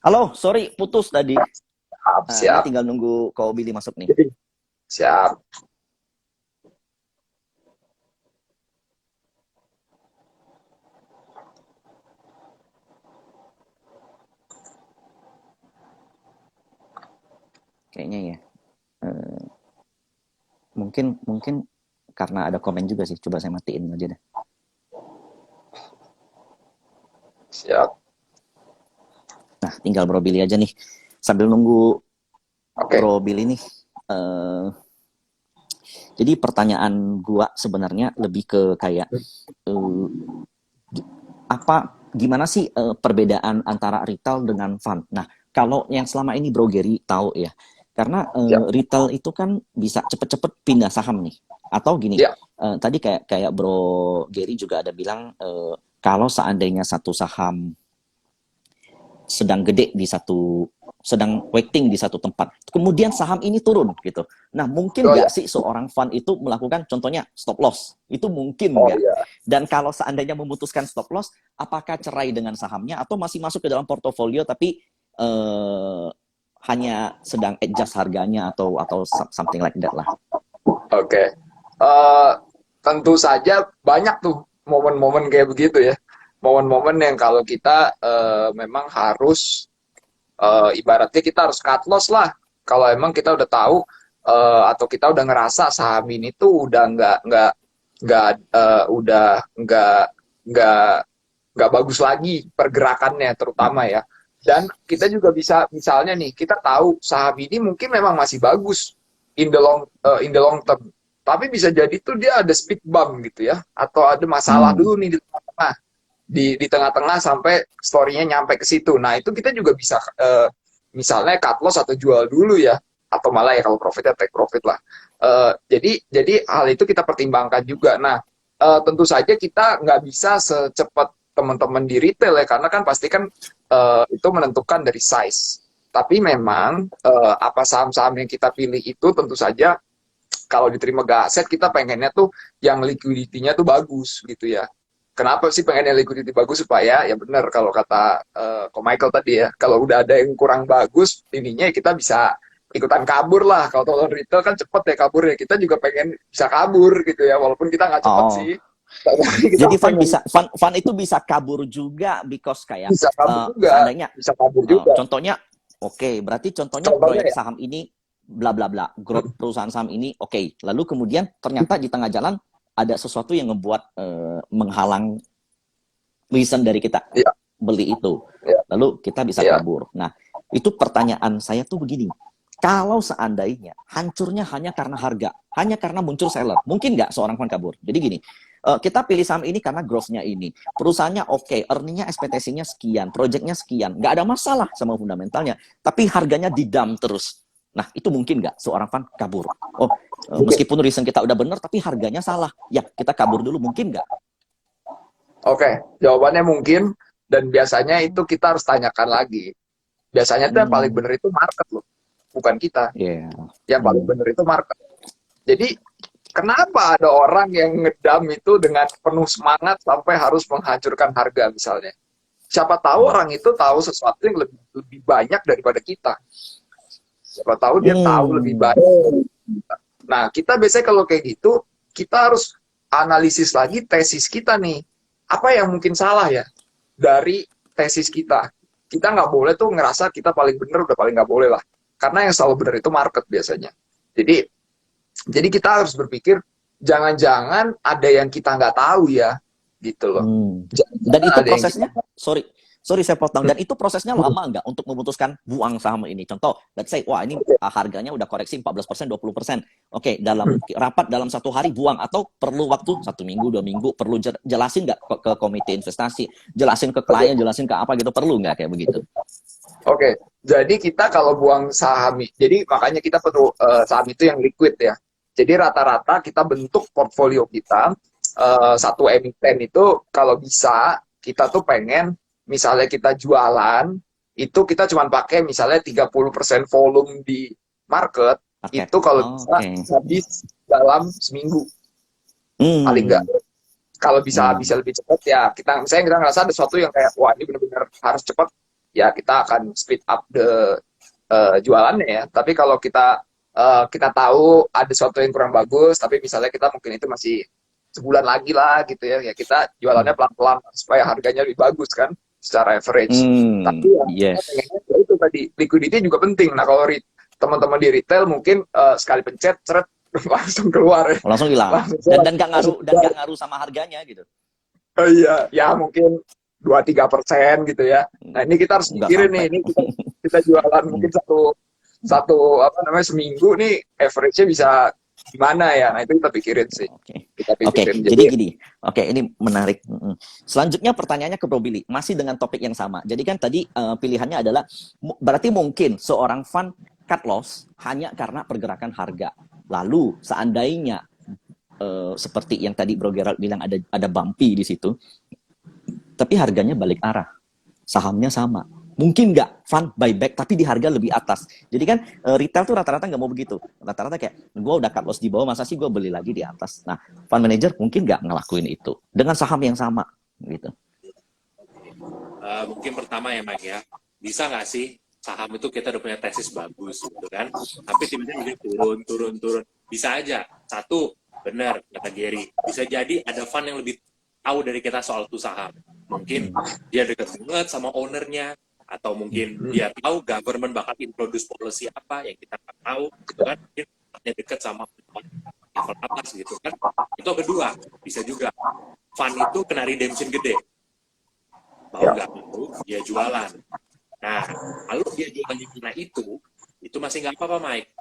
Halo, sorry putus tadi. Siap, Ini siap. tinggal nunggu kau Billy masuk nih. Siap. Kayaknya ya. Eh, mungkin mungkin karena ada komen juga sih. Coba saya matiin aja deh. Siap. Nah, tinggal Bro Billy aja nih. Sambil nunggu Oke. Bro Billy nih. eh, jadi pertanyaan gua sebenarnya lebih ke kayak eh, apa gimana sih perbedaan antara retail dengan fund? Nah, kalau yang selama ini Bro Gary tahu ya, karena Ya. retail itu kan bisa cepet-cepet pindah saham nih. Atau gini, Ya. tadi kayak kayak Bro Gary juga ada bilang kalau seandainya satu saham sedang gede di satu sedang waiting di satu tempat. Kemudian saham ini turun gitu. Nah, mungkin Oh ya. nggak sih seorang fund itu melakukan contohnya stop loss? Itu mungkin Oh nggak? ya. Dan kalau seandainya memutuskan stop loss, apakah cerai dengan sahamnya atau masih masuk ke dalam portofolio tapi hanya sedang adjust harganya atau something like that lah. Oke. Eh, tentu saja banyak tuh momen-momen kayak begitu ya. Momen-momen yang kalau kita memang harus ibaratnya kita harus cut loss lah. Kalau emang kita udah tahu atau kita udah ngerasa saham ini tuh udah nggak nggak nggak bagus lagi pergerakannya terutama ya. Dan kita juga bisa misalnya nih kita tahu saham ini mungkin memang masih bagus in the long term, tapi bisa jadi tuh dia ada speed bump gitu ya, atau ada masalah Hmm. dulu nih di tengah-tengah, di tengah-tengah sampai story-nya nyampe ke situ. Nah itu kita juga bisa misalnya cut loss atau jual dulu ya, atau malah ya kalau profitnya take profit lah. Jadi hal itu kita pertimbangkan juga. Nah tentu saja kita nggak bisa secepat teman-teman di retail ya, karena kan pasti kan itu menentukan dari size. Tapi memang apa saham-saham yang kita pilih itu tentu saja kalau diterima ke aset kita pengennya tuh yang liquidity-nya tuh bagus gitu ya. Kenapa sih pengennya liquidity bagus? Supaya ya benar kalau kata Ko Michael tadi ya, kalau udah ada yang kurang bagus ininya kita bisa ikutan kabur lah. Kalau tonton retail kan cepet ya kaburnya, kita juga pengen bisa kabur gitu ya, walaupun kita nggak cepet Oh, sih, tapi kita jadi pengen fun itu bisa kabur juga because kayak bisa kabur juga, seandainya bisa kabur juga. contohnya oke, berarti contohnya Contohnya proyek ya, saham ini bla bla bla, growth perusahaan saham ini oke. Lalu kemudian ternyata di tengah jalan ada sesuatu yang membuat menghalang reason dari kita ya, beli itu. ya, Lalu kita bisa ya. kabur. Nah, itu pertanyaan saya tuh begini. Kalau seandainya hancurnya hanya karena harga, hanya karena muncul seller, mungkin nggak seorang fund kabur? Jadi gini, kita pilih saham ini karena growth-nya ini. Perusahaannya oke, earning-nya, ekspektasinya sekian, project-nya sekian. Nggak ada masalah sama fundamentalnya. Tapi harganya didam terus. Nah, itu mungkin nggak seorang fund kabur? Oh, Mungkin. meskipun reason kita udah benar, tapi harganya salah. Ya, kita kabur dulu. Mungkin nggak? Oke, jawabannya mungkin, dan biasanya itu kita harus tanyakan lagi. Biasanya tuh yang paling Hmm, benar itu market loh, bukan kita. yeah. Yang paling Hmm. benar itu market. Jadi kenapa ada orang yang ngedam itu dengan penuh semangat sampai harus menghancurkan harga misalnya? Siapa tahu orang itu tahu sesuatu yang lebih banyak daripada kita. Siapa tahu dia tahu lebih Hmm. banyak. Nah, kita biasanya kalau kayak gitu, kita harus analisis lagi tesis kita nih. Apa yang mungkin salah ya dari tesis kita? Kita nggak boleh tuh ngerasa kita paling bener, udah paling nggak boleh lah. Karena yang selalu benar itu market biasanya. Jadi, jadi kita harus berpikir, jangan-jangan ada yang kita nggak tahu ya, gitu loh. Hmm. Dan Jangan-jangan itu ada yang kita prosesnya, sorry, sorry saya potong. Dan itu prosesnya lama nggak untuk memutuskan buang saham ini? Contoh, let's say, wah ini harganya udah koreksi 14%, 20%. Oke, dalam rapat dalam satu hari buang atau perlu waktu 1 minggu, 2 minggu, perlu jelasin nggak ke komite investasi, jelasin ke klien, jelasin ke apa gitu, perlu nggak kayak begitu? Oke, jadi kita kalau buang saham, jadi makanya kita perlu saham itu yang liquid ya. Jadi rata-rata kita bentuk portfolio kita satu emiten itu kalau bisa kita tuh pengen misalnya kita jualan itu kita cuma pakai misalnya 30% volume di market Market. itu kalau Oh, bisa oke. habis dalam seminggu paling enggak. Hmm. Kalau bisa Hmm. bisa lebih cepat ya kita misalnya kita ngerasa ada sesuatu yang kayak wah ini benar-benar harus cepat ya kita akan speed up the jualannya ya. Tapi kalau kita tahu ada sesuatu yang kurang bagus, tapi misalnya kita mungkin itu masih sebulan lagi lah gitu ya, ya kita jualannya pelan-pelan supaya harganya lebih bagus kan secara average. Tapi ya kita Yes. pengennya ya itu tadi liquidity juga penting. Nah kalau teman-teman di retail mungkin sekali pencet ceret langsung keluar ya. Langsung hilang. Langsung Dan nggak ngaruh sama harganya gitu. oh iya, ya mungkin 2-3% gitu ya. Nah ini kita harus Nggak mikirin nih, sampai. ini kita jualan mungkin satu apa namanya seminggu nih average-nya bisa gimana ya? Nah itu kita pikirin sih. Oke. Kita Oke, pikirin. jadi gini. Oke, ini menarik. Selanjutnya pertanyaannya ke Bro Billy, masih dengan topik yang sama. Jadi kan tadi pilihannya adalah berarti mungkin seorang fund cut loss hanya karena pergerakan harga. Lalu seandainya seperti yang tadi Bro Gerald bilang ada bumpy di situ, tapi harganya balik arah, sahamnya sama. Mungkin nggak fund buyback tapi di harga lebih atas. Jadi kan retail tuh rata-rata nggak mau begitu. Rata-rata kayak gue udah cut loss di bawah, masa sih gue beli lagi di atas. Nah, fund manager mungkin nggak ngelakuin itu dengan saham yang sama gitu. Mungkin pertama ya Mike ya, bisa nggak sih saham itu kita udah punya tesis bagus gitu kan, tapi tiba-tiba dia turun. Bisa aja, satu, benar kata Gary, bisa jadi ada fund yang lebih tahu dari kita soal tuh saham. Mungkin dia dekat banget sama ownernya, atau mungkin dia tahu government bakal introduce policy apa yang kita nggak tahu, gitu kan? Mungkin dia dekat sama level atas gitu kan. Itu kedua, bisa juga fund itu kena redemption gede, mau nggak mau dia jualan. Nah, kalau dia jualannya kena itu masih nggak apa-apa Mike.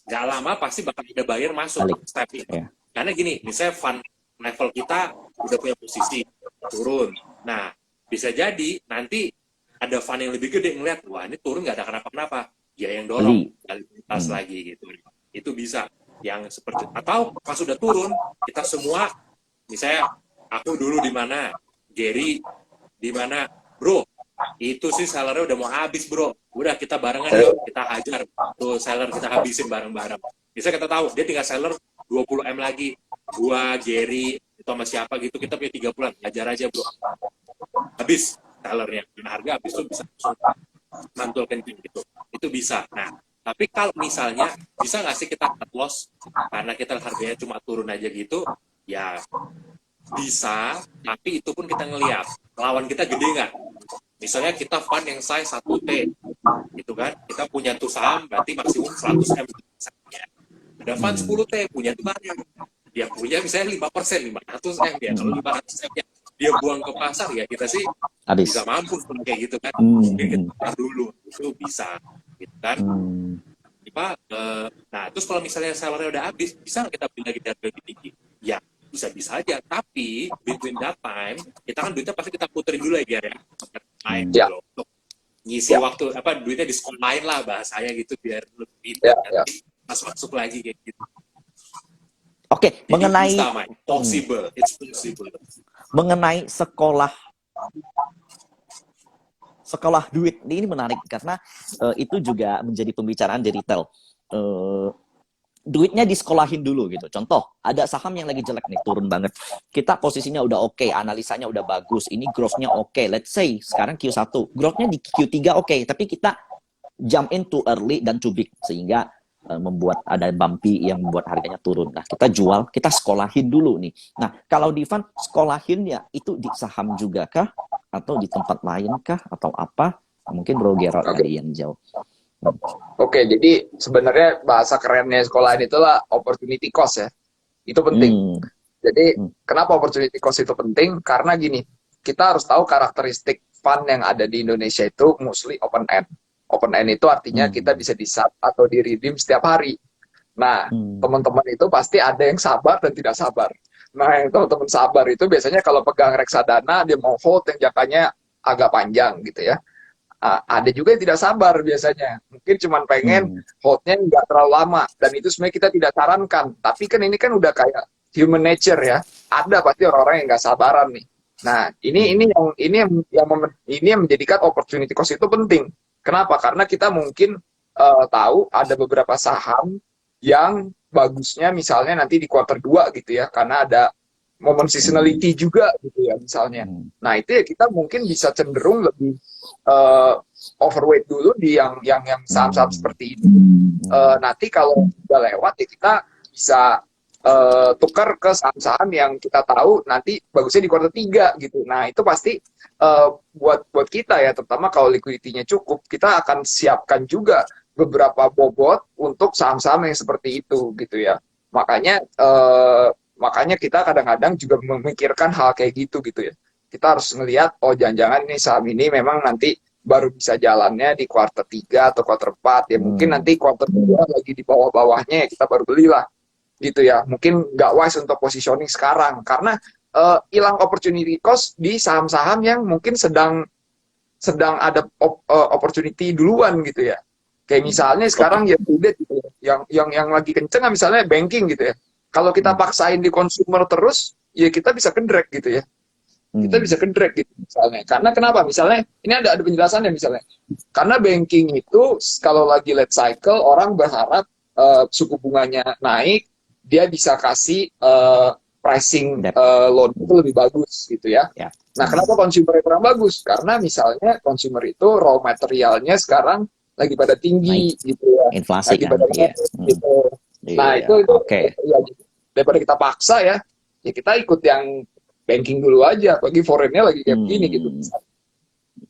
Nggak lama pasti bakal ada buyer masuk step itu. Yeah. Karena gini, misalnya fund level kita udah punya posisi turun. Nah, bisa jadi nanti ada fund yang lebih gede ngeliat, wah ini turun nggak ada kenapa-kenapa. Dia yang dorong kualitas lagi gitu. Itu bisa yang seperti, atau pas sudah turun, kita semua, misalnya aku dulu di mana, Gary di mana, bro, itu sih sellernya udah mau habis bro, udah kita barengan yuk, kita hajar tuh seller, kita habisin bareng-bareng. Bisa kita tahu dia tinggal seller 20M lagi, gua, Gary, itu sama siapa gitu, kita punya 3 bulan, hajar aja bro, habis sellernya, dan harga habis tuh bisa mantulkan gitu, itu bisa. Nah, tapi kalau misalnya bisa nggak sih kita cut loss karena kita harganya cuma turun aja gitu, ya bisa, tapi itu pun kita ngelihat lawan kita gede nggak. Misalnya kita fund yang size 1T, gitu kan, kita punya tuh saham berarti maksimum 100M. Ada fund 10T, punya tuh banyak. Dia punya misalnya 5%, 500M ya. Kalau 500M ya, dia buang ke pasar ya kita sih Habis. bisa mampu kayak gitu kan. Mungkin kita dulu, itu bisa. Gitu kan. Nah, terus kalau misalnya sellernya udah habis, bisa nggak kita beli lagi di harga lebih tinggi? Ya, bisa-bisa aja. Tapi, between that time, kita kan duitnya pasti kita puterin dulu ya, ya. Gitu, untuk ngisi waktu, duitnya disekolahin lah bahasanya gitu, biar lebih pas masuk lagi kayak gitu. Oke, jadi mengenai bisa, possible, it's possible. Mengenai sekolah duit ini menarik karena itu juga menjadi pembicaraan di retail. Duitnya disekolahin dulu gitu. Contoh, ada saham yang lagi jelek nih, turun banget. Kita posisinya udah oke, analisanya udah bagus, ini growth-nya oke. Let's say sekarang Q1, growth-nya di Q3 oke, tapi kita jump in too early dan too big sehingga membuat ada bumpy yang membuat harganya turun. Nah, kita jual, kita sekolahin dulu nih. Nah, kalau di fund sekolahin ya itu di saham juga kah? Atau di tempat lain kah? Atau apa? Mungkin Bro Gerald kali yang jauh. Oke, jadi sebenarnya bahasa kerennya sekolahin itulah opportunity cost ya. Itu penting. Jadi kenapa opportunity cost itu penting? Karena gini, kita harus tahu karakteristik fund yang ada di Indonesia itu mostly open end. Open end itu artinya kita bisa di-sub atau di-redeem setiap hari. Nah, teman-teman itu pasti ada yang sabar dan tidak sabar. Nah, yang teman-teman sabar itu biasanya kalau pegang reksadana, dia mau hold yang jangkanya agak panjang gitu ya. Ada juga yang tidak sabar biasanya. Mungkin cuma pengen holdnya nggak terlalu lama. Dan itu sebenarnya kita tidak sarankan. Tapi kan ini kan udah kayak human nature ya. Ada pasti orang-orang yang nggak sabaran nih. Nah, ini yang menjadikan opportunity cost itu penting. Kenapa? Karena kita mungkin tahu ada beberapa saham yang bagusnya misalnya nanti di kuartal 2 gitu ya, karena ada momen seasonality juga gitu ya misalnya. Nah, itu ya kita mungkin bisa cenderung lebih overweight dulu di yang saham-saham seperti ini. Nanti kalau udah lewat ya kita bisa tukar ke saham-saham yang kita tahu nanti bagusnya di kuartal 3 gitu. Nah, itu pasti buat kita ya, terutama kalau liquidity-nya cukup, kita akan siapkan juga beberapa bobot untuk saham-saham yang seperti itu gitu ya. Makanya kita kadang-kadang juga memikirkan hal kayak gitu ya. Kita harus ngelihat, oh jangan-jangan nih saham ini memang nanti baru bisa jalannya di kuartal 3 atau kuartal 4 ya. Mungkin nanti kuartal 2 lagi di bawah-bawahnya ya kita baru belilah gitu ya. Mungkin nggak wise untuk positioning sekarang karena hilang opportunity cost di saham-saham yang mungkin sedang ada opportunity duluan gitu ya. Kayak misalnya sekarang ya udah gitu ya. Yang lagi kenceng misalnya banking gitu ya. Kalau kita paksain di consumer terus, ya kita bisa ke-drag gitu ya. Kita bisa ke-drag gitu misalnya. Karena kenapa? Misalnya ini ada penjelasannya misalnya. Karena banking itu kalau lagi late cycle orang berharap suku bunganya naik, dia bisa kasih pricing loan itu lebih bagus gitu ya. Nah, kenapa consumer kurang bagus? Karena misalnya consumer itu raw materialnya sekarang lagi pada tinggi gitu ya. Inflasi lagi kan. pada gitu. Nah, itu ya, daripada kita paksa ya kita ikut yang banking dulu aja, bagi foreignnya lagi kayak begini gitu.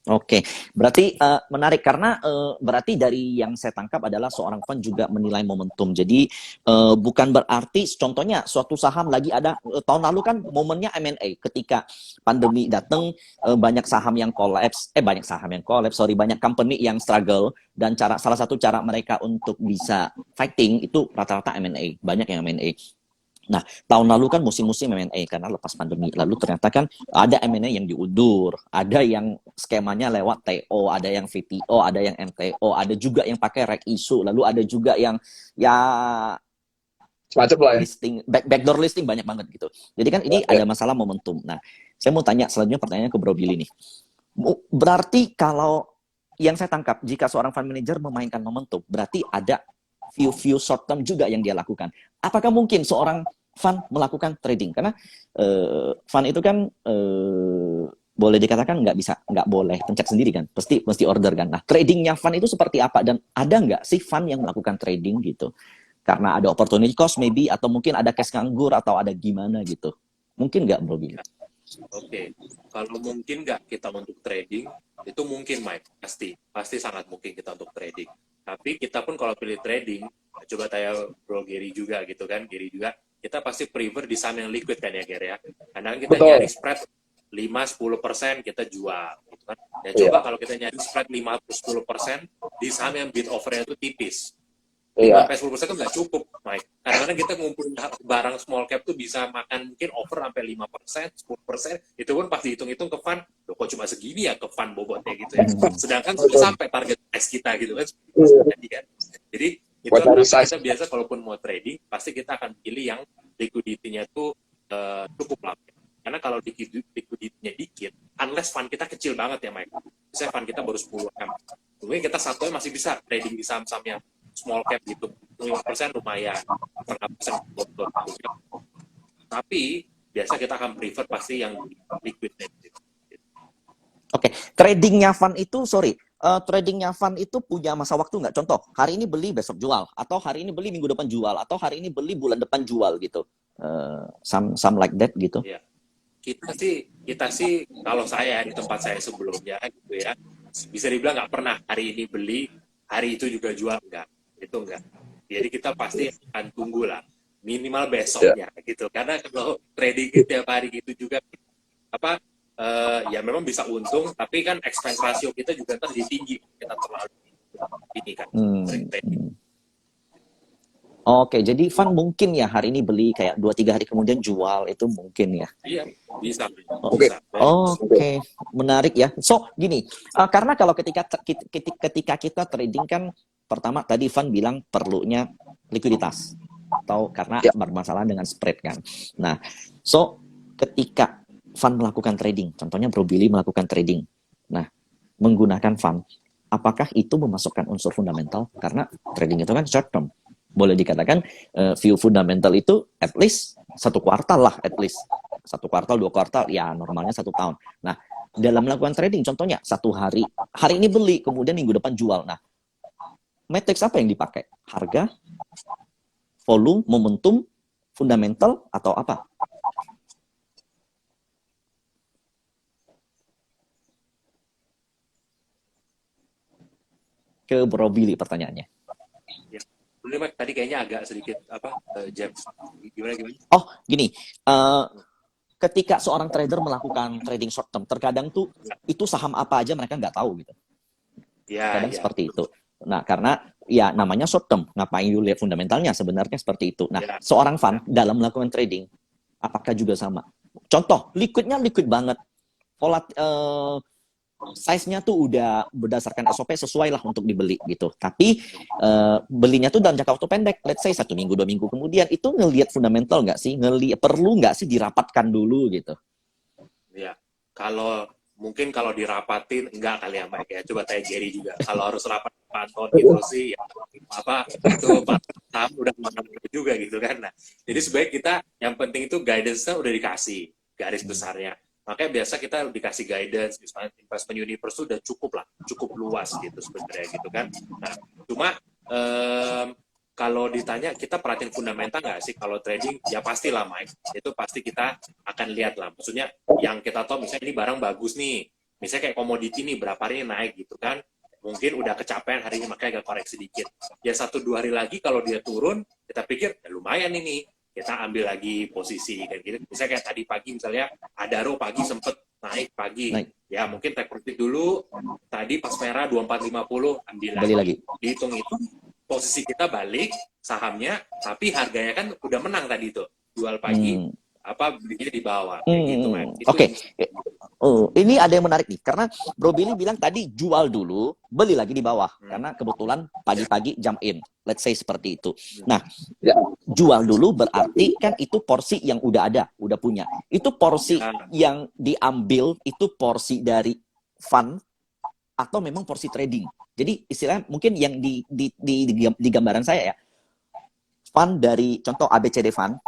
Oke, berarti menarik karena berarti dari yang saya tangkap adalah seorang fan juga menilai momentum. Jadi bukan berarti contohnya suatu saham lagi ada tahun lalu kan momennya M&A ketika pandemi datang banyak saham yang kolaps, banyak company yang struggle dan salah satu cara mereka untuk bisa fighting itu rata-rata M&A, banyak yang M&A. Nah, tahun lalu kan musim-musim M&A karena lepas pandemi. Lalu ternyata kan ada M&A yang diundur, ada yang skemanya lewat TO, ada yang VTO, ada yang MTO, ada juga yang pakai reg issue, lalu ada juga yang ya semacam lah ya. Listing, backdoor listing banyak banget gitu. Jadi kan ini ada masalah momentum. Nah, saya mau tanya selanjutnya pertanyaannya ke Bro Billy nih. Berarti kalau yang saya tangkap jika seorang fund manager memainkan momentum, berarti ada view short term juga yang dia lakukan. Apakah mungkin seorang fund melakukan trading? Karena fund itu kan boleh dikatakan nggak boleh pencet sendiri kan, mesti order kan. Nah, tradingnya fund itu seperti apa dan ada nggak sih fund yang melakukan trading gitu? Karena ada opportunity cost maybe atau mungkin ada cash nganggur atau ada gimana gitu. Mungkin nggak Bro Billy? Oke, kalau mungkin nggak kita untuk trading, itu mungkin Mike, pasti sangat mungkin kita untuk trading. Tapi kita pun kalau pilih trading, coba tanya Bro Gary juga gitu kan, kita pasti prefer di saham yang liquid kan ya Gary ya. Karena kita nyari spread 5-10% kita jual gitu kan. Ya coba kalau kita nyari spread 5-10% di saham yang bid offer-nya itu tipis. 5-10% kan nggak cukup, Mike. Kadang-kadang kita ngumpulin barang small cap tuh bisa makan mungkin over sampai 5%, 10%. Itu pun pas dihitung-hitung ke fund, loh kok cuma segini ya ke fund bobotnya gitu ya. Sedangkan sudah sampai target price kita gitu kan. Jadi itu kita biasa kalaupun mau trading, pasti kita akan pilih yang liquidity-nya tuh cukup lama. Karena kalau liquidity-nya dikit, unless fund kita kecil banget ya, Mike. Misalnya fund kita baru 10 M. Mungkin kita satunya masih bisa trading di saham-saham yang small cap gitu, 5% lumayan, 0,5% betul. Tapi biasa kita akan prefer pasti yang liquid net. Oke, tradingnya fund itu, tradingnya fund itu punya masa waktu nggak? Contoh, hari ini beli besok jual, atau hari ini beli minggu depan jual, atau hari ini beli bulan depan jual gitu, some like that gitu. Ya. Kita sih kalau saya di tempat saya sebelumnya gitu ya, bisa dibilang nggak pernah hari ini beli, hari itu juga jual, enggak. Itu enggak. Jadi kita pasti akan tunggu lah minimal besoknya gitu. Karena kalau trading tiap hari gitu juga ya memang bisa untung, tapi kan expense ratio kita juga terlalu tinggi kita terlalu ini kan. Oke, jadi fund mungkin ya hari ini beli kayak 2-3 hari kemudian jual itu mungkin ya. Iya, bisa. Oke, menarik ya. So, gini, karena kalau ketika kita trading kan pertama tadi Van bilang perlunya likuiditas atau karena bermasalah dengan spread kan. Nah, so ketika Van melakukan trading, contohnya Bro Billy melakukan trading. Nah, menggunakan Van, apakah itu memasukkan unsur fundamental? Karena trading itu kan short term. Boleh dikatakan view fundamental itu at least 1 kuartal lah, at least 1 kuartal, 2 kuartal, ya normalnya 1 tahun. Nah, dalam melakukan trading. Contohnya, satu hari ini beli, kemudian minggu depan jual. Nah, matrix apa yang dipakai? Harga, volume, momentum, fundamental, atau apa? Ke Bro Billy pertanyaannya. Ya. Dulu Mike, tadi kayaknya agak sedikit James. Gimana? Oh, gini. Ketika seorang trader melakukan trading short term, terkadang tuh itu saham apa aja mereka nggak tahu gitu. Ya, Kadang ya. seperti itu. Nah, karena ya namanya short term, ngapain dulu lihat fundamentalnya, sebenarnya seperti itu. Nah, Ya. seorang fan dalam melakukan trading, apakah juga sama? Contoh, liquidnya liquid banget. Size-nya tuh udah berdasarkan SOP sesuai lah untuk dibeli gitu. Tapi belinya tuh dalam jangka waktu pendek, let's say 1 minggu, 2 minggu kemudian, itu ngelihat fundamental nggak sih? Perlu nggak sih dirapatkan dulu gitu? Ya, mungkin kalau dirapatin enggak kali ya Mike ya. Coba tanya Jerry juga. Kalau harus rapat pantau gitu sih, ya apa itu saham udah mana-mana juga gitu kan. Nah, jadi sebaik kita yang penting itu guidance-nya udah dikasih garis besarnya. Makanya biasa kita dikasih guidance, misalnya investment universe itu udah cukup luas gitu sebenarnya gitu kan. Nah, cuma kalau ditanya kita perhatiin fundamental nggak sih kalau trading? Ya pastilah Mike, itu pasti kita akan lihat lah. Maksudnya yang kita tahu misalnya ini barang bagus nih, misalnya kayak komoditi nih berapa hari naik gitu kan, mungkin udah kecapean hari ini makanya agak koreksi dikit. Ya 1-2 hari lagi kalau dia turun, kita pikir ya lumayan ini, kita ambil lagi posisi kan gitu. Misalnya kayak tadi pagi misalnya Adaro pagi sempet naik pagi, ya mungkin take profit dulu. Tadi pas merah 2450 ambil Beli lagi. Dihitung itu posisi kita balik sahamnya, tapi harganya kan udah menang tadi tuh, jual pagi belinya di bawah gitu kan. Oke. Ini ada yang menarik nih, karena Bro Billy bilang tadi jual dulu, beli lagi di bawah, karena kebetulan pagi-pagi jump in, let's say seperti itu. Nah, jual dulu berarti kan itu porsi yang udah ada, udah punya. Itu porsi yang diambil, itu porsi dari fund atau memang porsi trading. Jadi istilahnya mungkin yang di gambaran saya ya, fund dari contoh ABCD Fund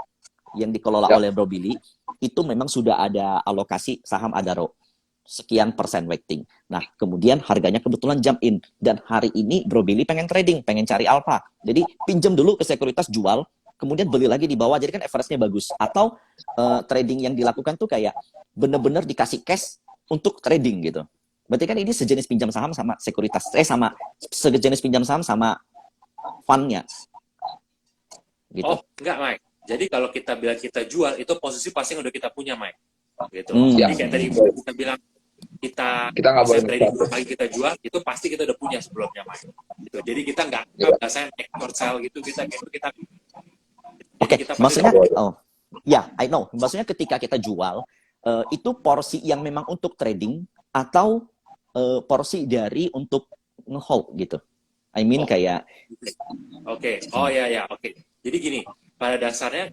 yang dikelola oleh Bro Billy, itu memang sudah ada alokasi saham Adaro sekian persen weighting. Nah, kemudian harganya kebetulan jump in, dan hari ini Bro Billy pengen trading, pengen cari alpha. Jadi pinjam dulu ke sekuritas, jual, kemudian beli lagi di bawah, jadi kan average-nya bagus. Atau trading yang dilakukan tuh kayak bener-bener dikasih cash untuk trading gitu. Berarti kan ini sejenis pinjam saham sama sekuritas, sejenis pinjam saham sama fund-nya. Gitu. Oh, enggak Mike. Jadi kalau kita bilang kita jual, itu posisi pasti yang udah kita punya, Mike. Gitu. Jadi kayak tadi kita bilang, kita nggak boleh trading pagi kita jual, itu pasti kita udah punya sebelumnya, Mike. Gitu. Jadi kita nggak biasanya short sell gitu, kita. Oke, maksudnya, I know. Maksudnya ketika kita jual, itu porsi yang memang untuk trading atau porsi dari untuk nge-hold gitu. I mean kayak. Oke. Oke. Jadi gini, pada dasarnya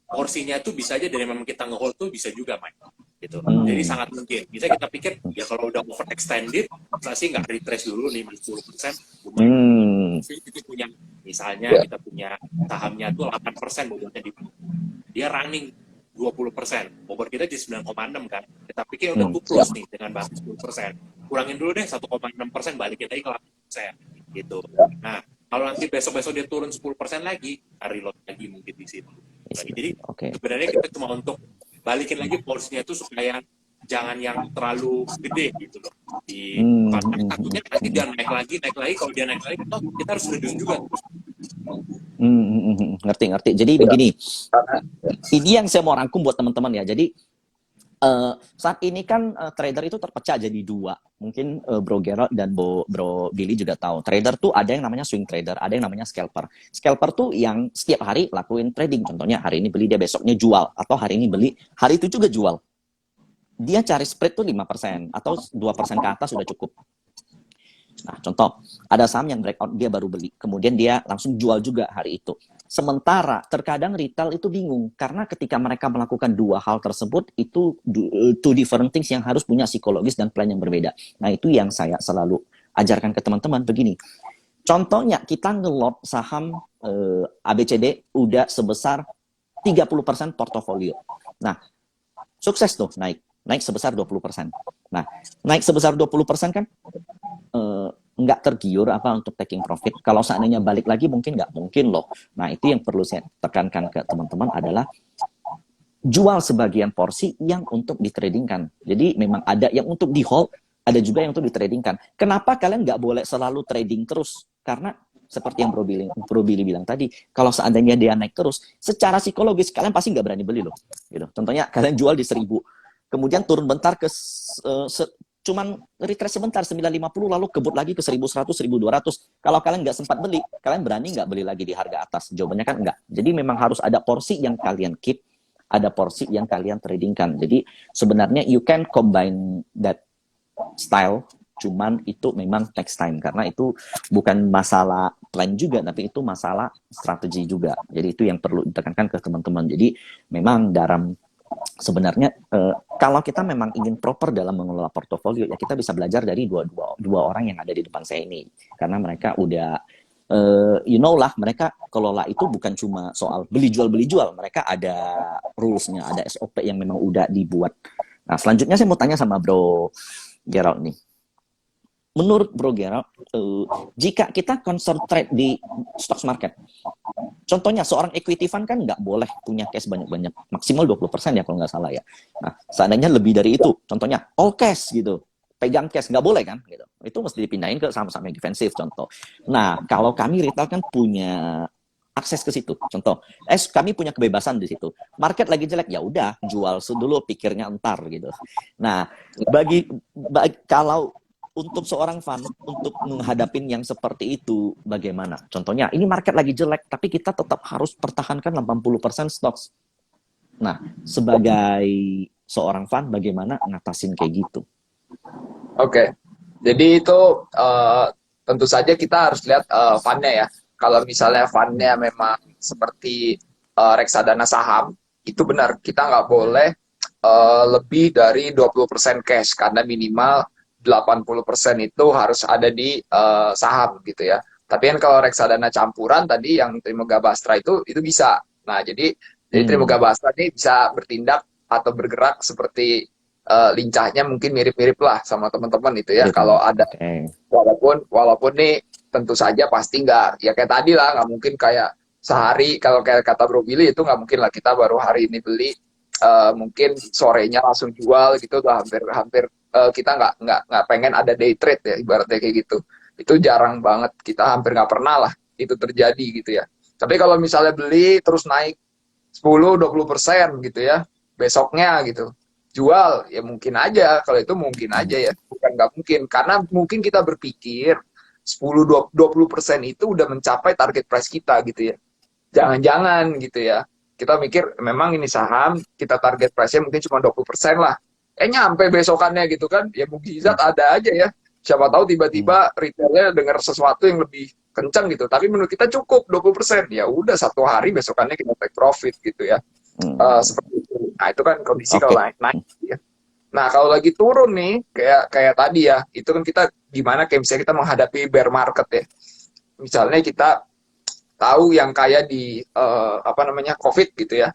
porsinya tuh bisa aja dari memang kita nge-hold tuh bisa juga, Mike. Gitu. Jadi sangat mungkin. Bisa kita pikir, ya kalau udah overextended, pasti nggak retrace dulu 50%. Kita punya, misalnya kita punya sahamnya tuh 8% bobotnya dia running 20%. Bobot kita di 9,6 kan. Kita pikir udah plus nih dengan basis 10%. Kurangin dulu deh 1,6%, balikin lagi ke 8%. Gitu. Nah, kalau nanti besok-besok dia turun 10% lagi, reload lagi mungkin di situ. Jadi sebenarnya kita cuma untuk balikin lagi porsinya itu supaya jangan yang terlalu gede gitu loh. Takutnya nanti dia naik lagi, kalau dia naik lagi, kita harus reduce juga. Ngerti. Jadi begini, ini yang saya mau rangkum buat teman-teman ya. Jadi saat ini kan trader itu terpecah jadi dua. Mungkin Bro Gerald dan Bro Billy juga tahu. Trader tuh ada yang namanya swing trader, ada yang namanya scalper. Scalper tuh yang setiap hari lakuin trading. Contohnya hari ini beli, dia besoknya jual. Atau hari ini beli, hari itu juga jual. Dia cari spread tuh 5% atau 2% ke atas sudah cukup. Nah, contoh, ada saham yang breakout, dia baru beli. Kemudian dia langsung jual juga hari itu. Sementara terkadang retail itu bingung, karena ketika mereka melakukan dua hal tersebut, itu two different things yang harus punya psikologis dan plan yang berbeda. Nah, itu yang saya selalu ajarkan ke teman-teman begini. Contohnya, kita ngelot saham ABCD udah sebesar 30% portofolio. Nah, sukses tuh naik. naik sebesar 20%. Nah, naik sebesar 20% kan nggak tergiur apa untuk taking profit. Kalau seandainya balik lagi mungkin nggak mungkin loh. Nah, itu yang perlu saya tekankan ke teman-teman adalah jual sebagian porsi yang untuk ditradingkan. Jadi memang ada yang untuk di hold, ada juga yang untuk ditradingkan. Kenapa kalian nggak boleh selalu trading terus? Karena seperti yang Bro Billy bilang tadi, kalau seandainya dia naik terus, secara psikologis kalian pasti nggak berani beli loh. Gitu. Contohnya kalian jual di 1.000, kemudian turun bentar ke cuman retrace sebentar 950 lalu kebut lagi ke 1.100, 1.200. Kalau kalian nggak sempat beli, kalian berani nggak beli lagi di harga atas? Jawabannya kan enggak. Jadi memang harus ada porsi yang kalian keep, ada porsi yang kalian tradingkan. Jadi sebenarnya you can combine that style, cuman itu memang takes time karena itu bukan masalah plan juga, tapi itu masalah strategi juga. Jadi itu yang perlu ditekankan ke teman-teman. Jadi memang dalam sebenarnya kalau kita memang ingin proper dalam mengelola portofolio, ya kita bisa belajar dari dua orang yang ada di depan saya ini, karena mereka udah you know lah, mereka kelola itu bukan cuma soal beli jual, mereka ada rules-nya, ada SOP yang memang udah dibuat. Nah, selanjutnya saya mau tanya sama Bro Gerald nih. Menurut Bro Gerald, jika kita concentrate di stocks market, contohnya seorang equity fund kan nggak boleh punya cash banyak-banyak, maksimal 20% ya kalau nggak salah ya. Nah, seandainya lebih dari itu, contohnya all cash gitu, pegang cash, nggak boleh kan? Gitu. Itu mesti dipindahin ke saham-saham yang defensif, contoh. Nah, kalau kami retail kan punya akses ke situ. Contoh, kami punya kebebasan di situ. Market lagi jelek, ya udah jual dulu, pikirnya entar gitu. Nah, kalau untuk seorang fund untuk menghadapin yang seperti itu bagaimana? Contohnya, ini market lagi jelek, tapi kita tetap harus pertahankan 80% stocks. Nah, sebagai seorang fund bagaimana ngatasin kayak gitu? Oke. Jadi itu tentu saja kita harus lihat fundnya ya. Kalau misalnya fundnya memang seperti reksadana saham, itu benar kita nggak boleh lebih dari 20% cash karena minimal 80% itu harus ada di saham gitu ya. Tapi kan kalau reksadana campuran tadi yang Trimoga Bastra itu bisa. Nah, jadi Trimoga Bastra ini bisa bertindak atau bergerak seperti lincahnya mungkin mirip-mirip lah sama teman-teman itu ya. Kalau ada walaupun nih tentu saja pasti nggak ya kayak tadi lah, nggak mungkin kayak sehari kalau kayak kata Bro Billy itu nggak mungkin lah kita baru hari ini beli mungkin sorenya langsung jual gitu, udah hampir kita nggak pengen ada day trade ya ibaratnya kayak gitu. Itu jarang banget, kita hampir nggak pernah lah itu terjadi gitu ya. Tapi kalau misalnya beli terus naik 10-20% gitu ya, besoknya gitu jual, ya mungkin aja. Kalau itu mungkin aja ya, bukan nggak mungkin, karena mungkin kita berpikir 10-20% itu udah mencapai target price kita gitu ya. Jangan-jangan gitu ya, kita mikir memang ini saham kita target price-nya mungkin cuma 20% lah, nyampe besokannya gitu kan, ya mukjizat ada aja ya. Siapa tahu tiba-tiba retailnya dengar sesuatu yang lebih kencang gitu, tapi menurut kita cukup 20%, ya udah satu hari besokannya kita take profit gitu ya. Seperti itu. Nah, itu kan kondisi kalau naik ya. Nah, kalau lagi turun nih kayak tadi ya, itu kan kita gimana kayak misalnya kita menghadapi bear market ya. Misalnya kita tahu yang kayak di COVID gitu ya.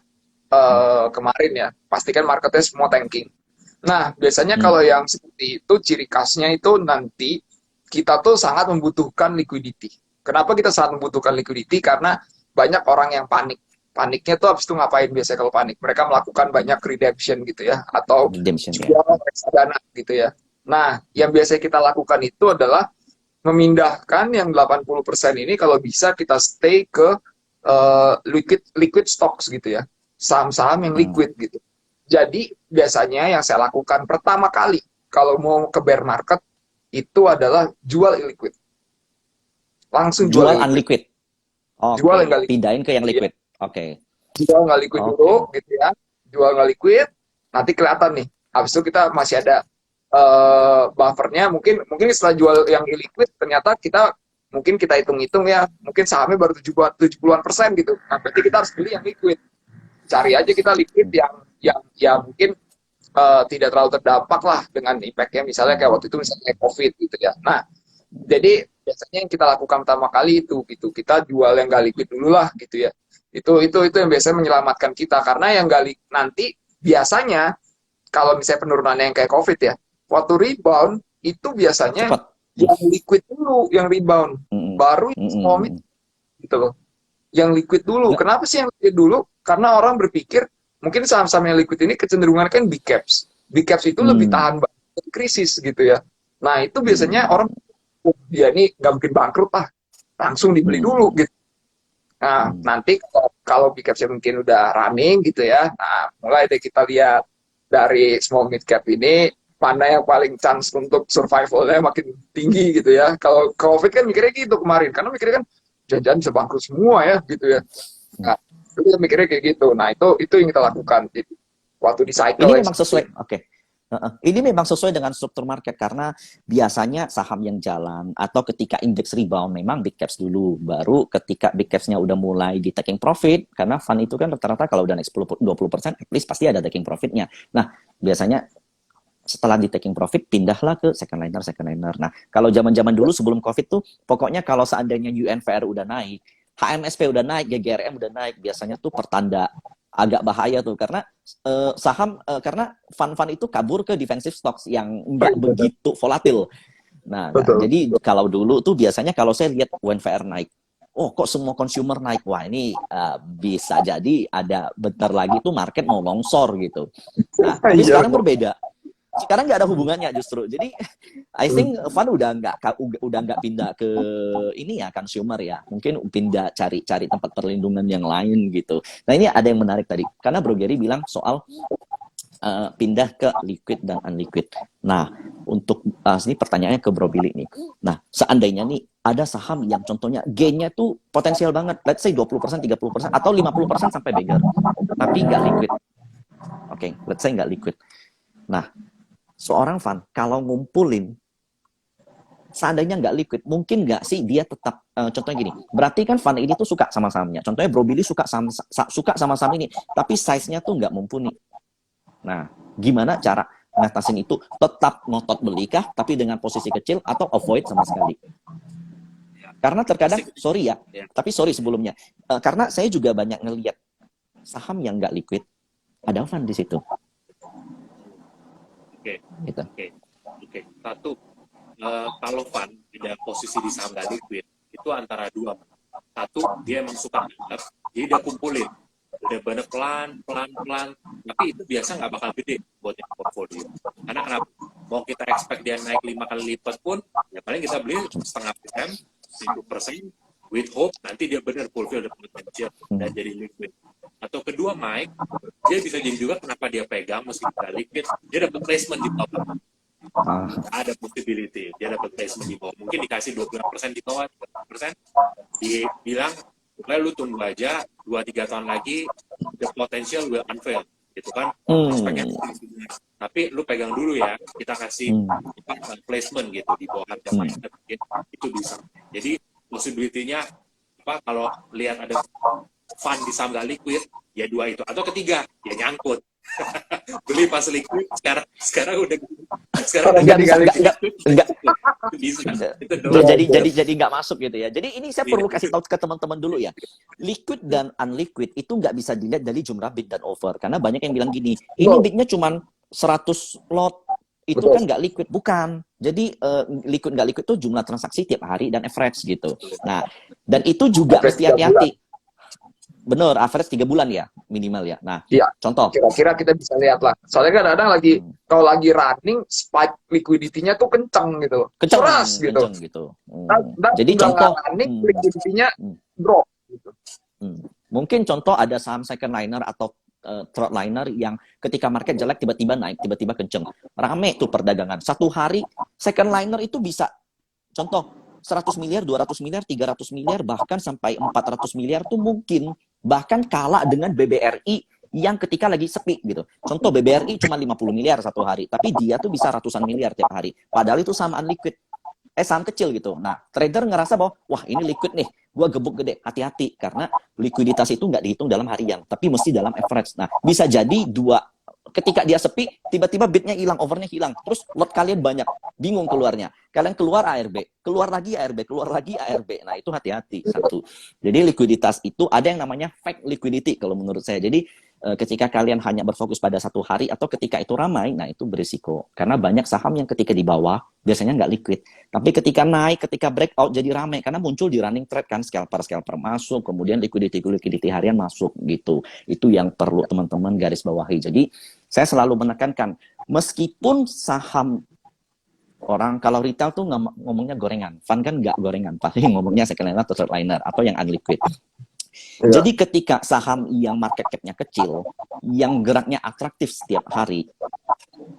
Kemarin ya, pastikan marketnya semua tanking. Nah, biasanya kalau yang seperti itu ciri khasnya itu nanti kita tuh sangat membutuhkan liquidity. Kenapa kita sangat membutuhkan liquidity? Karena banyak orang yang panik. Paniknya tuh habis itu ngapain biasanya kalau panik? Mereka melakukan banyak redemption gitu ya, atau jual reksadana gitu ya. Nah, yang biasanya kita lakukan itu adalah memindahkan yang 80% ini kalau bisa kita stay ke liquid stocks gitu ya. Saham-saham yang liquid gitu. Jadi biasanya yang saya lakukan pertama kali kalau mau ke bear market itu adalah jual illiquid. Langsung jual unliquid. Okay. Jual yang nggak liquid. Pindahin ke yang liquid. Oke. Jual nggak liquid dulu gitu ya. Jual nggak liquid, nanti kelihatan nih. Habis itu kita masih ada buffernya. Mungkin setelah jual yang illiquid ternyata mungkin kita hitung-hitung ya, mungkin sahamnya baru 70-an% gitu. Nah, berarti kita harus beli yang liquid. Cari aja kita liquid yang mungkin tidak terlalu terdampak lah dengan impact-nya, misalnya kayak waktu itu misalnya COVID gitu ya. Nah, jadi biasanya yang kita lakukan pertama kali itu gitu, kita jual yang nggak liquid dulu lah gitu ya. Itu yang biasanya menyelamatkan kita, karena yang nggak nanti biasanya kalau misalnya penurunannya yang kayak COVID ya, waktu rebound itu biasanya Cepat. yang liquid dulu yang rebound, Mm-mm. baru yang small mid Mm-mm. gitu loh. Yang liquid dulu. Nggak. Kenapa sih yang liquid dulu? Karena orang berpikir mungkin saham-saham yang liquid ini kecenderungan kan big caps. Big caps itu lebih tahan krisis gitu ya. Nah itu biasanya orang, oh, dia ini nggak mungkin bangkrut lah, langsung dibeli dulu gitu. Nah nanti kalau big capsnya mungkin udah running gitu ya, nah mulai deh kita lihat dari small mid cap ini mana yang paling chance untuk survivalnya makin tinggi gitu ya. Kalau COVID kan mikirnya gitu kemarin, karena mikirnya kan jangan-jangan bisa bangkrut semua ya gitu ya. Nah, kita mikirnya kayak gitu. Nah, itu yang kita lakukan. Jadi, waktu di cycle Ini ya, memang sesuai. Oke. Ini memang sesuai dengan struktur market karena biasanya saham yang jalan atau ketika indeks rebound memang big caps dulu, baru ketika big capsnya udah mulai di taking profit, karena fund itu kan rata-rata kalau udah naik 10-20% at least pasti ada taking profitnya. Nah, biasanya setelah di taking profit pindahlah ke second liner. Nah, kalau zaman-zaman dulu sebelum COVID tuh pokoknya kalau seandainya UNVR udah naik, HMSP udah naik, GGRM udah naik, biasanya tuh pertanda agak bahaya tuh karena karena fund-fund itu kabur ke defensive stocks yang nggak begitu volatil. Nah, betul. jadi kalau dulu tuh biasanya kalau saya lihat UNVR naik, oh kok semua consumer naik, wah ini bisa jadi ada bentar lagi tuh market mau longsor gitu. Nah, tapi Iya. sekarang berbeda. Sekarang nggak ada hubungannya justru. Jadi I think fund udah nggak pindah ke ini ya consumer ya. Mungkin pindah cari tempat perlindungan yang lain gitu. Nah ini ada yang menarik tadi karena Bro Gary bilang soal pindah ke liquid dan unliquid. Nah untuk ini pertanyaannya ke Bro Billy nih. Nah seandainya nih ada saham yang contohnya gainnya tuh potensial banget, let's say 20%, 30% atau 50% sampai beggar, tapi nggak liquid. Oke, let's say nggak liquid. Nah seorang fund kalau ngumpulin seandainya nggak liquid, mungkin nggak sih dia tetap contohnya gini, berarti kan fund ini tuh suka sama sahamnya. Contohnya Bro Billy suka sama saham ini, tapi size-nya tuh nggak mumpuni. Nah, gimana cara ngatasin itu? Tetap ngotot beli kah, tapi dengan posisi kecil atau avoid sama sekali? Karena terkadang, sorry ya, tapi sorry sebelumnya, karena saya juga banyak ngelihat saham yang nggak liquid, ada fund di situ. Oke. Gitu. Oke. Satu, kalau fund ada posisi di saham nggak liquid, itu antara dua. Satu, dia emang suka banget, jadi dia kumpulin. Udah banyak pelan, tapi itu biasa nggak bakal gede buat yang portfolio. Karena kenapa? Mau kita expect dia naik 5 kali lipat pun, ya paling kita beli 0,5%, 1%, with hope nanti dia benar fulfill the potential dan jadi liquid. Atau kedua, Mike, dia bisa jadi juga kenapa dia pegang meski tidak liquid, dia dapat placement di bawah. Ada possibility, dia dapat placement di bawah. Mungkin dikasih 20% di bawah, 30%, dibilang, pokoknya lu tunggu aja, 2-3 tahun lagi, the potential will unveil. Gitu kan, aspeknya. Tapi lu pegang dulu ya, kita kasih placement gitu di bawah harga market, itu bisa. Jadi, possibility-nya, kalau lihat ada fund di saham nggak liquid, ya dua itu. Atau ketiga, ya nyangkut. Beli pas liquid, sekarang udah enggak bisa. Jadi nggak masuk gitu ya. Jadi ini saya perlu kasih tahu ke teman-teman dulu ya. Liquid dan unliquid itu nggak bisa dilihat dari jumlah bid dan offer. Karena banyak yang bilang gini, ini bidnya cuma 100 lot, itu kan nggak liquid. Bukan. Jadi liquid nggak liquid itu jumlah transaksi tiap hari dan average gitu. Nah, dan itu juga mesti hati-hati. Bener, average 3 bulan ya minimal ya. Nah, ya, contoh. Kira-kira kita bisa lihat lah. Soalnya kadang-kadang lagi kalau lagi running, spike liquidity-nya tuh kenceng gitu, keras gitu. Dan jadi contoh running, liquidity-nya drop. Gitu. Mungkin contoh ada saham second liner atau third liner yang ketika market jelek tiba-tiba naik, tiba-tiba kenceng, rame tuh perdagangan. Satu hari second liner itu bisa, contoh 100 miliar, 200 miliar, 300 miliar, bahkan sampai 400 miliar tuh mungkin bahkan kalah dengan BBRI yang ketika lagi sepi gitu. Contoh BBRI cuma 50 miliar satu hari, tapi dia tuh bisa ratusan miliar tiap hari. Padahal itu saham unliquid. Saham kecil gitu. Nah, trader ngerasa bahwa, wah ini liquid nih, gua gebuk gede. Hati-hati, karena likuiditas itu nggak dihitung dalam harian, tapi mesti dalam average. Nah, bisa jadi ketika dia sepi, tiba-tiba bidnya hilang, overnya hilang. Terus lot kalian banyak, bingung keluarnya. Kalian keluar ARB, keluar lagi ARB, keluar lagi ARB. Nah, itu hati-hati. Satu. Jadi likuiditas itu ada yang namanya fake liquidity kalau menurut saya. Jadi ketika kalian hanya berfokus pada satu hari atau ketika itu ramai, nah itu berisiko. Karena banyak saham yang ketika di bawah biasanya nggak liquid. Tapi ketika naik, ketika breakout jadi ramai karena muncul di running trade kan, scalper masuk, kemudian liquidity harian masuk gitu. Itu yang perlu teman-teman garis bawahi. Jadi saya selalu menekankan, meskipun saham orang kalau retail tuh ngomongnya gorengan, fund kan nggak gorengan, paling ngomongnya second liner atau third liner atau yang unliquid. Ya. Jadi ketika saham yang market cap-nya kecil, yang geraknya atraktif setiap hari,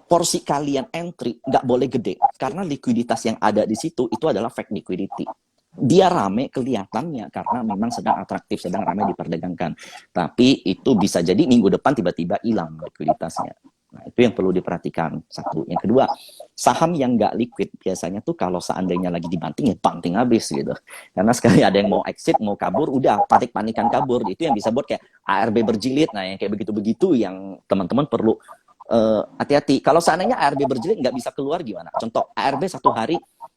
porsi kalian entry nggak boleh gede karena likuiditas yang ada di situ itu adalah fake liquidity. Dia rame kelihatannya karena memang sedang atraktif, sedang rame diperdagangkan. Tapi itu bisa jadi minggu depan tiba-tiba hilang likuiditasnya. Nah, itu yang perlu diperhatikan. Satu. Yang kedua, saham yang nggak liquid biasanya tuh kalau seandainya lagi dibanting ya banting habis gitu. Karena sekali ada yang mau exit, mau kabur, udah panik-panikan kabur. Itu yang bisa buat kayak ARB berjilid. Nah, yang kayak begitu-begitu yang teman-teman perlu hati-hati. Kalau seandainya ARB berjilid nggak bisa keluar gimana? Contoh, ARB satu hari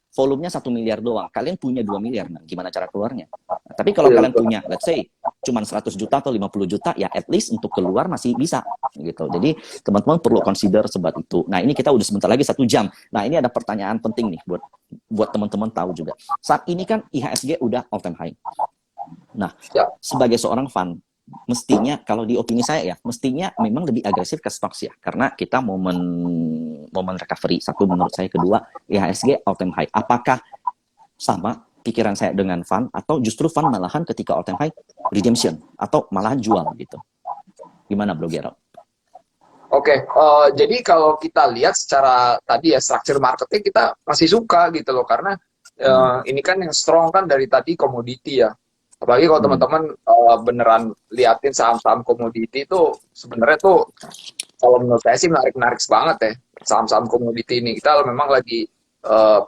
volumenya 1 miliar doang. Kalian punya 2 miliar, nah gimana cara keluarnya? Nah, tapi kalau kalian punya, let's say, cuman 100 juta atau 50 juta, ya at least untuk keluar masih bisa. Gitu. Jadi, teman-teman perlu consider sebab itu. Nah, ini kita udah sebentar lagi 1 jam. Nah, ini ada pertanyaan penting nih buat teman-teman tahu juga. Saat ini kan IHSG udah all time high. Nah, sebagai seorang fund, mestinya kalau di opini saya ya, mestinya memang lebih agresif ke stocks ya, karena kita momen recovery satu menurut saya, kedua IHSG all time high. Apakah sama pikiran saya dengan fund atau justru fund malahan ketika all time high redemption atau malahan jual gitu? Gimana Bro Gerald? Oke, jadi kalau kita lihat secara tadi ya structure marketnya kita masih suka gitu loh, karena ini kan yang strong kan dari tadi komoditi ya. Apalagi kalau teman-teman beneran liatin saham-saham komoditi itu sebenarnya tuh kalau menurut saya sih menarik banget ya saham-saham komoditi ini. Kita memang lagi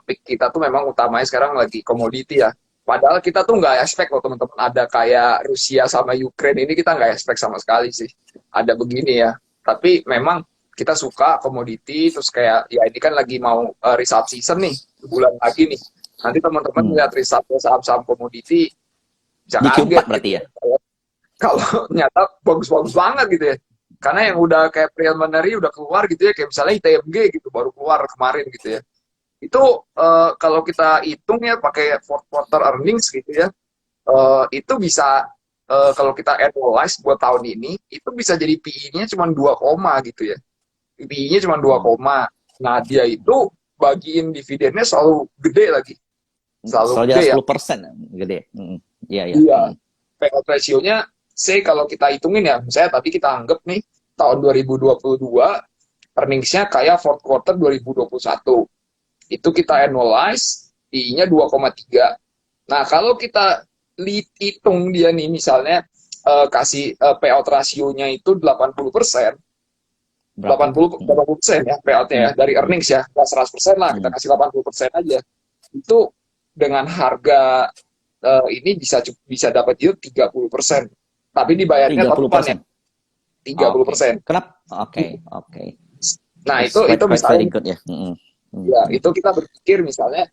pick kita tuh memang utamanya sekarang lagi komoditi ya. Padahal kita tuh nggak expect loh teman-teman ada kayak Rusia sama Ukraine ini, kita nggak expect sama sekali sih ada begini ya. Tapi memang kita suka komoditi, terus kayak ya ini kan lagi mau result season nih, bulan lagi nih. Nanti teman-teman lihat resultnya saham-saham komoditi bisa di Q4 kaget berarti gitu. Ya? Kalau nyata bagus-bagus banget gitu ya. Karena yang udah kayak preliminary udah keluar gitu ya, kayak misalnya ITMG gitu baru keluar kemarin gitu ya. Itu kalau kita hitung ya pakai fourth quarter earnings gitu ya, itu bisa kalau kita annualize buat tahun ini itu bisa jadi PE-nya cuma 2, gitu ya. PE-nya cuma 2, nah dia itu bagiin dividennya selalu gede lagi. Selalu gede ya. 10% gede. Iya. Payout ratio-nya kalau kita hitungin ya, misalnya tadi kita anggap nih tahun 2022 earnings-nya kayak fourth quarter 2021. Itu kita annualize, PE-nya 2,3. Nah, kalau kita hitung dia nih misalnya kasih payout ratio-nya itu 80%. 80% ya payout-nya ya dari earnings ya. Nggak 100% lah, kita kasih 80% aja. Itu dengan harga ini bisa dapat yield 30%. Tapi dibayarnya 30%. 30%. Kenapa? Oke. Nah, itu misalnya very good ya. Ya, itu kita berpikir misalnya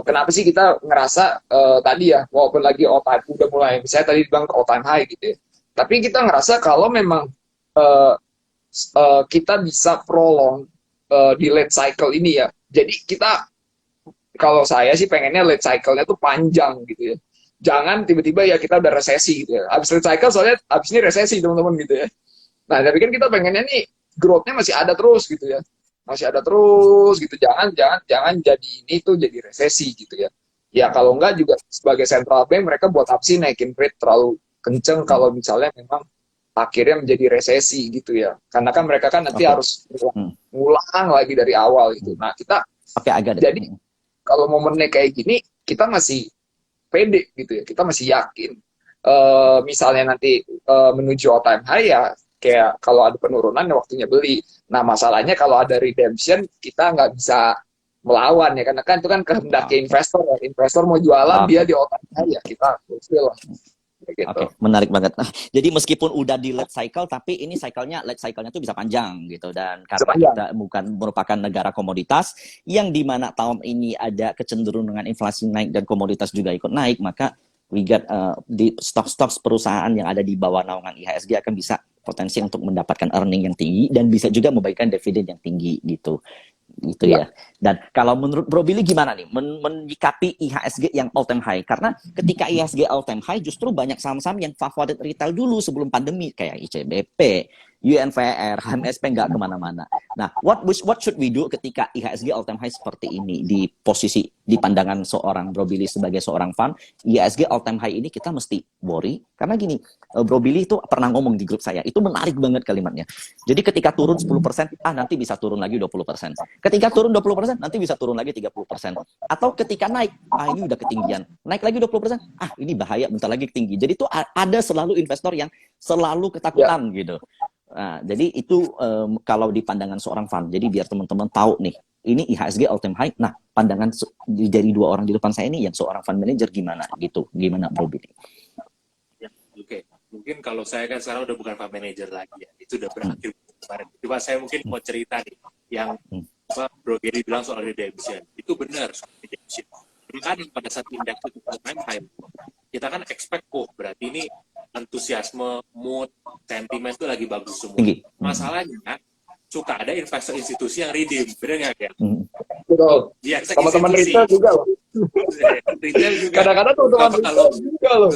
kenapa sih kita ngerasa tadi ya, walaupun lagi all time udah mulai misalnya tadi bilang all time high gitu ya. Tapi kita ngerasa kalau memang kita bisa prolong di late cycle ini ya. Jadi kita kalau saya sih pengennya late cycle-nya tuh panjang gitu ya. Jangan tiba-tiba ya kita udah resesi gitu ya. Abis late cycle soalnya abis ini resesi teman-teman gitu ya. Nah, tapi kan kita pengennya nih growth-nya masih ada terus gitu ya. Masih ada terus gitu. Jangan jadi ini tuh jadi resesi gitu ya. Ya kalau enggak juga sebagai central bank mereka buat apa sih naikin rate terlalu kenceng kalau misalnya memang akhirnya menjadi resesi gitu ya. Karena kan mereka kan nanti harus ngulang lagi dari awal gitu. Nah, kita jadi kalau momennya kayak gini, kita masih pede gitu ya, kita masih yakin. Misalnya nanti menuju all time high ya, kayak kalau ada penurunan ya waktunya beli. Nah masalahnya kalau ada redemption, kita nggak bisa melawan ya, karena kan itu kan kehendak investor. Investor mau jualan dia di all time high ya, kita fulfill lah. Gitu. Oke, menarik banget. Jadi meskipun udah di late cycle, tapi ini late cycle-nya tuh bisa panjang gitu. Dan karena kita bukan merupakan negara komoditas, yang dimana tahun ini ada kecenderungan inflasi naik dan komoditas juga ikut naik, maka we got di stok-stok perusahaan yang ada di bawah naungan IHSG akan bisa potensi untuk mendapatkan earning yang tinggi dan bisa juga membagikan dividen yang tinggi gitu ya. Dan kalau menurut Bro Billy gimana nih menyikapi IHSG yang all time high? Karena ketika IHSG all time high justru banyak saham-saham yang favorit retail dulu sebelum pandemi kayak ICBP, UNVR, HMSP nggak kemana-mana. Nah, what should we do ketika IHSG all time high seperti ini di posisi di pandangan seorang Bro Billy sebagai seorang fund, IHSG all time high ini kita mesti worry karena gini, Bro Billy itu pernah ngomong di grup saya, itu menarik banget kalimatnya. Jadi ketika turun 10%, nanti bisa turun lagi 20%. Ketika turun 20%, nanti bisa turun lagi 30%. Atau ketika naik, ini udah ketinggian. Naik lagi 20%, ini bahaya, bentar lagi tinggi. Jadi itu ada selalu investor yang selalu ketakutan gitu. Nah, jadi itu kalau di pandangan seorang fund. Jadi biar teman-teman tahu nih, ini IHSG all time high. Nah, pandangan dari dua orang di depan saya ini yang seorang fund manager gimana gitu. Gimana Bro Billy? Ya, oke. Mungkin kalau saya kan sekarang udah bukan fund manager lagi ya. Itu udah berakhir kemarin. Coba saya mungkin mau cerita nih yang Bro Gary bilang soal redemption. Itu benar soal redemption. Kan pada saat indeks itu all time high, kita kan expect berarti ini antusiasme, mood, sentimen itu lagi bagus semua. Masalahnya suka ada investor institusi yang redeem, benar nggak ya? Betul. Ya, teman-teman retail juga loh. Retail juga. Kadang-kadang teman-teman retail juga loh.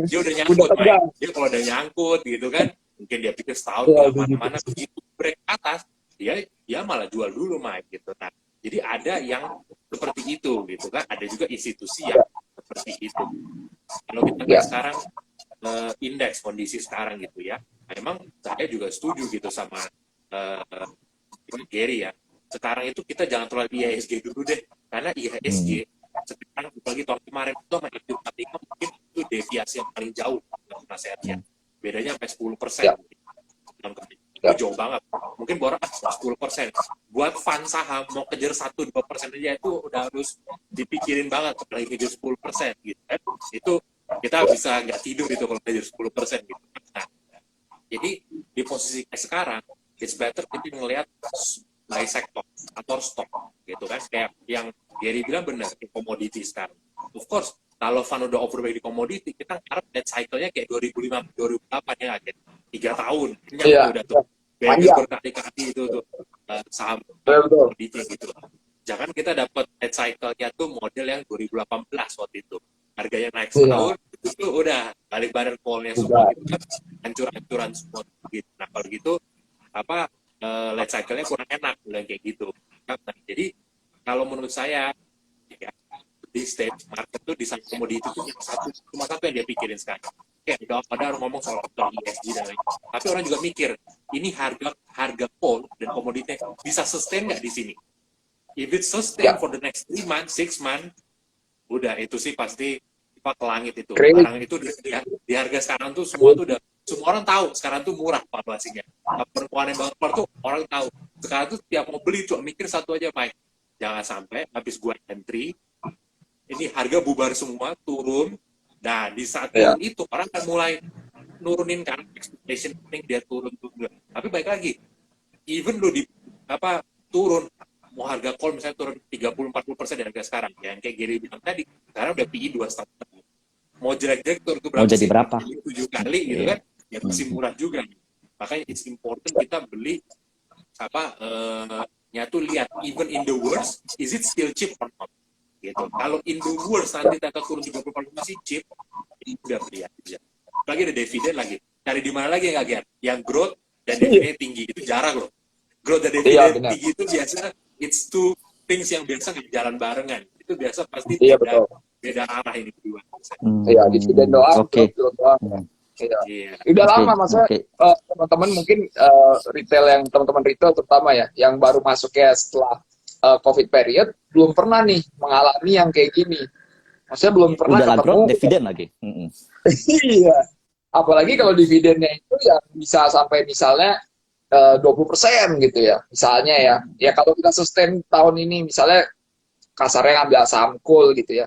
Dia udah nyangkut, dia kalau udah nyangkut gitu kan, mungkin dia pikir setahun kemana-mana, begitu break atas, dia malah jual dulu Mike gitu. Nah, jadi ada yang seperti itu gitu kan, ada juga institusi yang seperti itu. Kalau kita lihat sekarang indeks kondisi sekarang gitu ya, memang saya juga setuju gitu sama Gary ya. Sekarang itu kita jangan terlalu IHSG dulu deh, karena IHSG sekarang lagi tahun kemarin itu sama Indo45 mungkin itu deviasi yang paling jauh nasihatnya, bedanya sampai 10%. Itu jauh banget. Mungkin borong 10%. Buat fund saham mau kejar 1-2% aja itu udah harus dipikirin banget, apalagi kejar 10% gitu kan. Itu kita bisa nggak tidur itu kalau kejar 10% gitu. Nah, jadi di posisi kayak sekarang, it's better kita ngelihat by sektor atau stok gitu kan. Kayak yang Gary bilang benar, di komoditi sekarang. Of course, kalau fund udah overweight di komoditi, kita harap net cycle-nya kayak 2005-2008 ya, kayak 3 tahun. Udah tuh. Beres berkali-kali itu tuh saham komoditi gitu. Jangan kita dapat net cycle-nya tuh model yang 2018 waktu itu. Harganya naik setahun, itu udah balik badan call-nya semua gitu kan. Hancur-hancuran semua gitu. Nah, kalau gitu life cycle-nya kurang enak bilang kayak gitu. Nah, jadi kalau menurut saya ya, di stage market tuh di saham komoditi itu cuma satu yang dia pikirin sekarang. Oke, udah orang ngomong soal ESG dan lain. Tapi orang juga mikir, ini harga coal dan komoditi bisa sustain nggak di sini? If it sustain for the next 3 months, 6 months, udah itu sih pasti ke langit itu. Barang itu di harga sekarang tuh semua orang tahu sekarang tuh murah valuasinya. Perempuan yang banget tuh orang tahu. Sekarang tuh tiap mau beli cuma mikir satu aja, Mike. Jangan sampai habis gua entry, ini harga bubar semua, turun. Nah, di saat turun itu orang kan mulai nurunin kan expectation dia turun. Tapi baik lagi, even lo turun, mau harga call misalnya turun 30-40% dari harga sekarang, yang kayak Gary bilang tadi, sekarang udah PI 2,5. Mau jelek-jelek turun ke berapa? Mau jadi berapa? 7 kali gitu kan, ya masih murah juga. Makanya it's important kita beli nyatu lihat even in the worst, is it still cheap or not? Gitu. Kalau in the worst nanti data turun 30% masih cheap, ini udah beli aja. Lagi ada dividen lagi. Cari di mana lagi nggak Gian? Yang growth dan dividen tinggi itu jarang loh. Growth dan dividen tinggi itu biasa it's two things yang biasa jalan barengan. Itu biasa pasti beda arah ini berdua. Iya, dividen doang, growth doang. Udah lama maksudnya teman-teman mungkin retail yang teman-teman retail terutama ya, yang baru masuk ya setelah COVID period belum pernah nih mengalami yang kayak gini. Maksudnya belum pernah ketemu dividen lagi. Iya. Apalagi kalau dividennya itu yang bisa sampai misalnya 20% gitu ya. Misalnya ya. Ya kalau kita sustain tahun ini misalnya kasarnya ngambil saham cool gitu ya.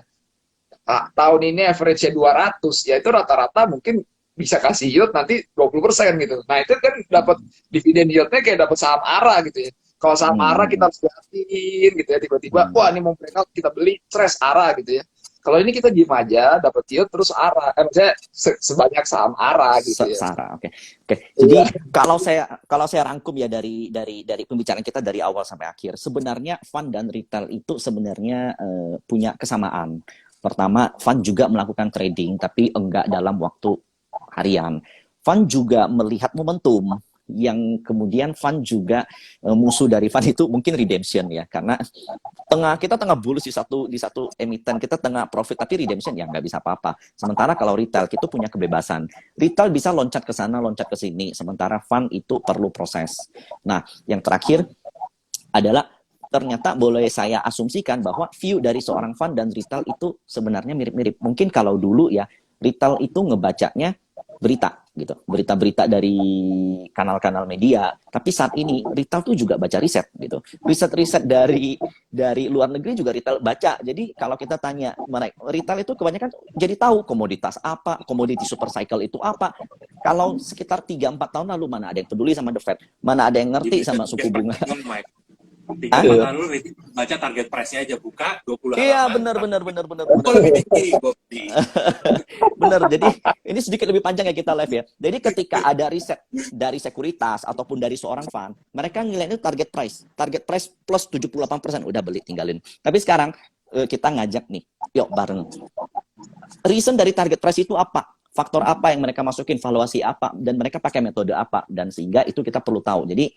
Nah, tahun ini average-nya 200, ya itu rata-rata mungkin bisa kasih yield nanti 20% gitu. Nah, itu kan dapat dividen yield-nya kayak dapat saham ARA gitu ya. Kalau saham ARA kita harus liatin gitu ya, tiba-tiba wah ini mau breakout kita beli stress ARA gitu ya. Kalau ini kita diem aja, dapat yield terus arah. Maksudnya sebanyak saham arah gitu ya. Sarah, oke. Jadi kalau saya rangkum ya dari pembicaraan kita dari awal sampai akhir, sebenarnya fund dan retail itu sebenarnya punya kesamaan. Pertama, fund juga melakukan trading, tapi enggak dalam waktu harian. Fund juga melihat momentum, yang kemudian fund juga musuh dari fund itu mungkin redemption ya, karena kita tengah bullish di satu emiten, kita tengah profit tapi redemption ya nggak bisa apa-apa. Sementara kalau retail itu punya kebebasan, retail bisa loncat ke sana loncat ke sini, sementara fund itu perlu proses. Nah, yang terakhir adalah ternyata boleh saya asumsikan bahwa view dari seorang fund dan retail itu sebenarnya mirip-mirip. Mungkin kalau dulu ya retail itu ngebacanya berita gitu, berita-berita dari kanal-kanal media. Tapi saat ini retail tuh juga baca riset gitu. Riset-riset dari luar negeri juga retail baca. Jadi kalau kita tanya mereka, retail itu kebanyakan jadi tahu komoditas apa, komoditi super cycle itu apa. Kalau sekitar 3-4 tahun lalu mana ada yang peduli sama The Fed, mana ada yang ngerti sama suku bunga. 3 tahun lalu baca target price-nya aja buka 20 Iya, halaman. benar. Lebih tinggi, Benar. Jadi ini sedikit lebih panjang ya kita live ya. Jadi ketika ada riset dari sekuritas ataupun dari seorang fund, mereka nilai itu target price plus 78%, udah beli tinggalin. Tapi sekarang kita ngajak nih, yuk bareng. Reason dari target price itu apa? Faktor apa yang mereka masukin, valuasi apa, dan mereka pakai metode apa, dan sehingga itu kita perlu tahu. Jadi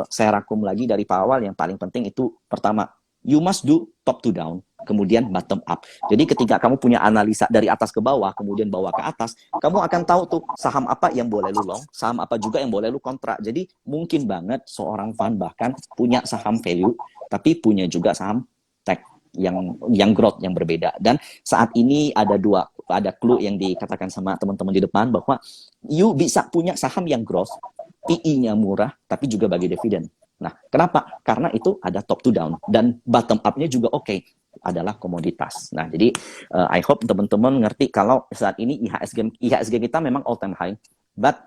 saya rangkum lagi dari awal, yang paling penting itu pertama, you must do top to down, kemudian bottom up. Jadi ketika kamu punya analisa dari atas ke bawah, kemudian bawah ke atas, kamu akan tahu tuh saham apa yang boleh lu long, saham apa juga yang boleh lu kontra. Jadi mungkin banget seorang fund bahkan punya saham value, tapi punya juga saham tech yang growth yang berbeda. Dan saat ini ada clue yang dikatakan sama teman-teman di depan bahwa you bisa punya saham yang growth, PE-nya murah, tapi juga bagi dividen. Nah, kenapa? Karena itu ada top to down dan bottom up-nya juga oke, adalah komoditas. Nah, jadi I hope teman-teman ngerti kalau saat ini IHSG kita memang all time high, but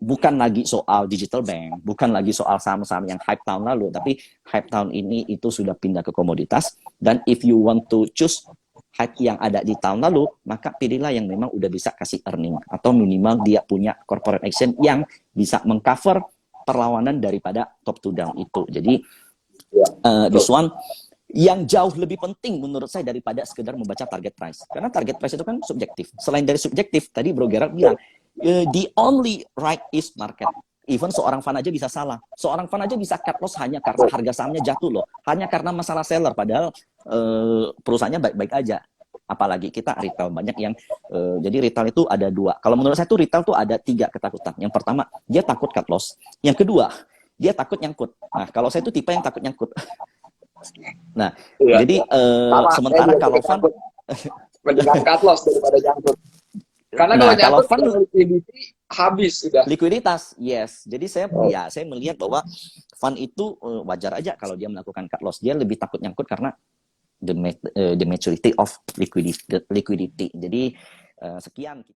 bukan lagi soal digital bank, bukan lagi soal saham-saham yang hype tahun lalu, tapi hype tahun ini itu sudah pindah ke komoditas. Dan if you want to choose hype yang ada di tahun lalu, maka pilihlah yang memang udah bisa kasih earning, atau minimal dia punya corporate action yang bisa mengcover perlawanan daripada top to down itu. Jadi this one yang jauh lebih penting menurut saya daripada sekedar membaca target price. Karena target price itu kan subjektif. Selain dari subjektif, tadi Bro Gerard bilang, the only right is market. Even seorang fan aja bisa salah. Seorang fan aja bisa cut loss hanya karena harga sahamnya jatuh loh. Hanya karena masalah seller. Padahal perusahaannya baik-baik aja. Apalagi kita retail banyak yang... jadi retail itu ada dua. Kalau menurut saya tuh retail tuh ada 3 ketakutan. Yang pertama, dia takut cut loss. Yang kedua, dia takut nyangkut. Nah, kalau saya tuh tipe yang takut nyangkut. Nah, jadi sementara kalau fan... mendingan cut loss daripada nyangkut. Karena kalau nyangkut liquidity habis sudah. Likuiditas, yes. Jadi saya melihat bahwa fund itu wajar aja kalau dia melakukan cut loss. Dia lebih takut nyangkut karena the maturity of liquidity. Jadi sekian.